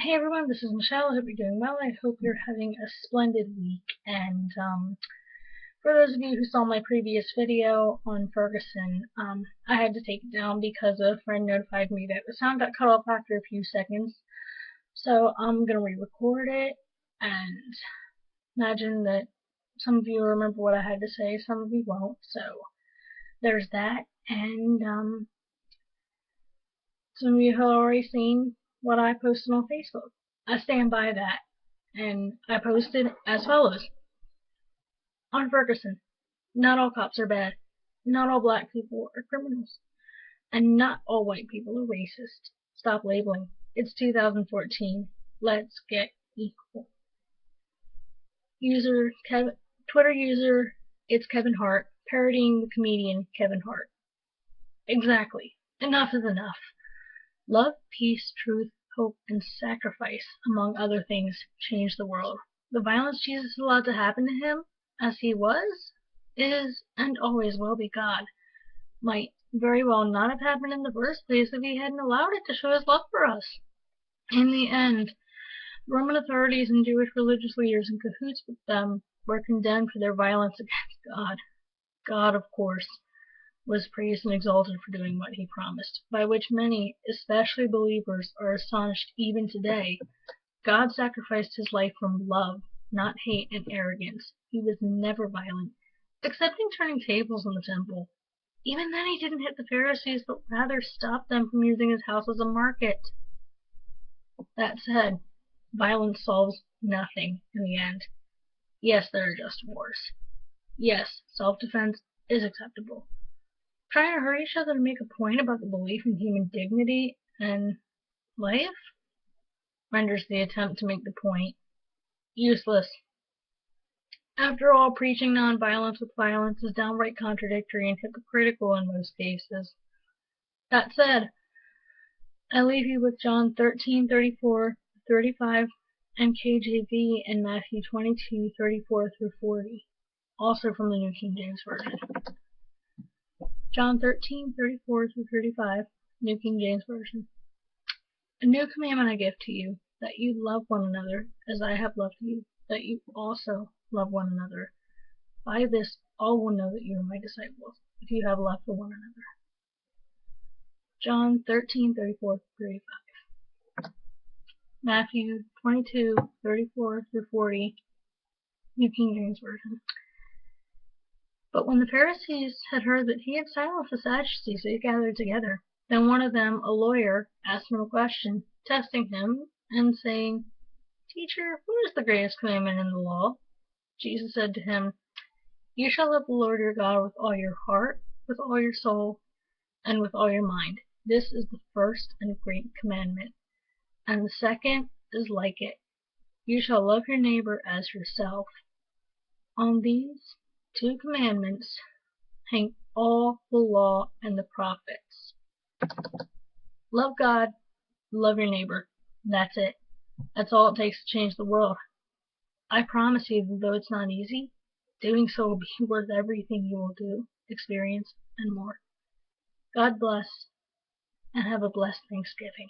Hey everyone, this is Michelle. I hope you're doing well. I hope you're having a splendid week. And for those of you who saw my previous video on Ferguson, I had to take it down because a friend notified me that the sound got cut off after a few seconds. So I'm going to re-record it, and imagine that some of you will remember what I had to say, some of you won't. So there's that. And some of you have already seen what I posted on Facebook. I stand by that, and I posted as follows. On Ferguson, not all cops are bad, not all black people are criminals, and not all white people are racist. Stop labeling. It's 2014. Let's get equal. Twitter user, it's Kevin Hart, parodying the comedian Kevin Hart. Exactly. Enough is enough. Love, peace, truth, hope, and sacrifice, among other things, change the world. The violence Jesus allowed to happen to him, as he was, is, and always will be God, might very well not have happened in the first place if he hadn't allowed it to show his love for us. In the end, Roman authorities and Jewish religious leaders in cahoots with them were condemned for their violence against God. God, of course, was praised and exalted for doing what he promised, by which many, especially believers, are astonished even today. God sacrificed his life from love, not hate and arrogance. He was never violent, except in turning tables in the temple. Even then he didn't hit the Pharisees, but rather stopped them from using his house as a market. That said, violence solves nothing in the end. Yes, there are just wars. Yes, self-defense is acceptable. Trying to hurt each other to make a point about the belief in human dignity and life renders the attempt to make the point useless. After all, preaching nonviolence with violence is downright contradictory and hypocritical in most cases. That said, I leave you with John 13:34-35 and KJV and Matthew 22:34-40, also from the New King James Version. John 13:34-35, New King James Version. A new commandment I give to you, that you love one another as I have loved you, that you also love one another. By this all will know that you are my disciples, if you have love for one another. John 13:34-35. Matthew 22:34-40, New King James Version. But when the Pharisees had heard that he had silenced the Sadducees, they gathered together. Then one of them, a lawyer, asked him a question, testing him, and saying, Teacher, what is the greatest commandment in the law? Jesus said to him, You shall love the Lord your God with all your heart, with all your soul, and with all your mind. This is the first and great commandment. And the second is like it. You shall love your neighbor as yourself. On these two commandments hang all the law and the prophets. Love God, love your neighbor. That's it. That's all it takes to change the world. I promise you that though it's not easy, doing so will be worth everything you will do, experience, and more. God bless, and have a blessed Thanksgiving.